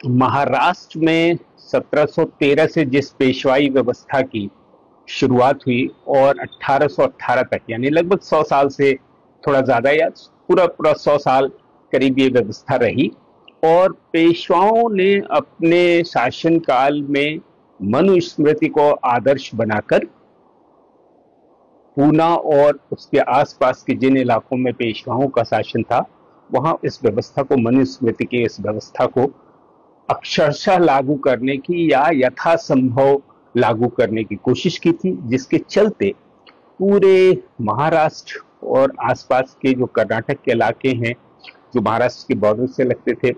महाराष्ट्र में 1713 से जिस पेशवाई व्यवस्था की शुरुआत हुई और 1818 तक, यानी लगभग 100 साल से थोड़ा ज्यादा या पूरा पूरा 100 साल करीब ये व्यवस्था रही। और पेशवाओं ने अपने शासनकाल में मनुस्मृति को आदर्श बनाकर पूना और उसके आसपास के जिन इलाकों में पेशवाओं का शासन था, वहां इस व्यवस्था को, मनुस्मृति की इस व्यवस्था को अक्षरशः लागू करने की या यथासंभव लागू करने की कोशिश की थी, जिसके चलते पूरे महाराष्ट्र और आसपास के जो कर्नाटक के इलाके हैं, जो महाराष्ट्र के बॉर्डर से लगते थे,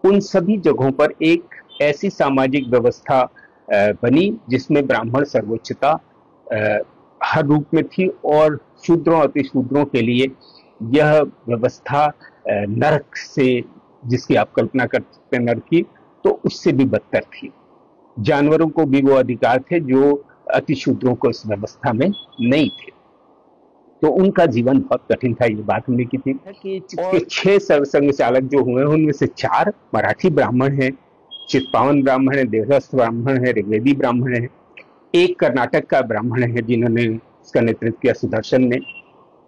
उन सभी जगहों पर एक ऐसी सामाजिक व्यवस्था बनी जिसमें ब्राह्मण सर्वोच्चता हर रूप में थी और शूद्रों अतिशूद्रों के लिए यह व्यवस्था नरक से, जिसकी आप कल्पना कर सकते हैं नरक की, तो उससे भी बदतर थी। जानवरों को भी वो अधिकार थे जो अतिशूद्रों को इस व्यवस्था में नहीं थे, तो उनका जीवन बहुत कठिन था। ये बात हमने की थी कि इसके 6 सरसंघ चालक जो हुए उनमें से 4 मराठी ब्राह्मण हैं, चित्पावन ब्राह्मण है, देवदत्त ब्राह्मण है, ऋग्वेदी ब्राह्मण है, एक कर्नाटक का ब्राह्मण है जिन्होंने इसका नेतृत्व किया सुदर्शन ने,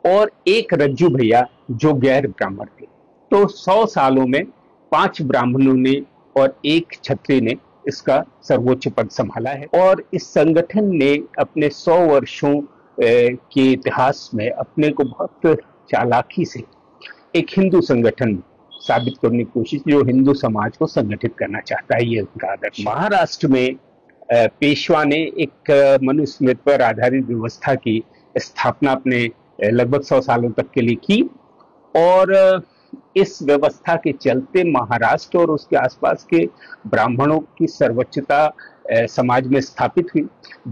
और एक रज्जू भैया जो गैर ब्राह्मण थे। तो 100 सालों में 5 ब्राह्मणों ने और एक क्षत्रिय ने इसका सर्वोच्च पद संभाला है। और इस संगठन ने अपने 100 वर्षों के इतिहास में अपने को बहुत चालाकी से एक हिंदू संगठन साबित करने की कोशिश, जो हिंदू समाज को संगठित करना चाहता है, ये उनका आदर्श। महाराष्ट्र में पेशवा ने एक मनुस्मृति पर आधारित व्यवस्था की स्थापना अपने लगभग 100 सालों तक के लिए की, और इस व्यवस्था के चलते महाराष्ट्र और उसके आसपास के ब्राह्मणों की सर्वोच्चता समाज में स्थापित हुई।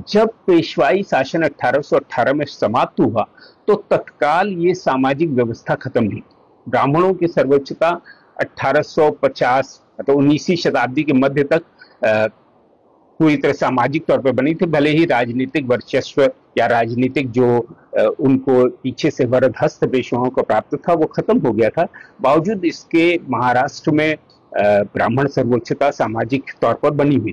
जब पेशवाई शासन 1818 में समाप्त हुआ तो तत्काल ये सामाजिक व्यवस्था खत्म हुई। ब्राह्मणों की सर्वोच्चता 1850 तो 19वीं शताब्दी के मध्य तक पूरी तरह सामाजिक तौर पर बनी थी। भले ही राजनीतिक वर्चस्व या राजनीतिक जो उनको पीछे से वरद हस्त पेशवाओं को प्राप्त था वो खत्म हो गया था, बावजूद इसके महाराष्ट्र में ब्राह्मण सर्वोच्चता सामाजिक तौर पर बनी हुई।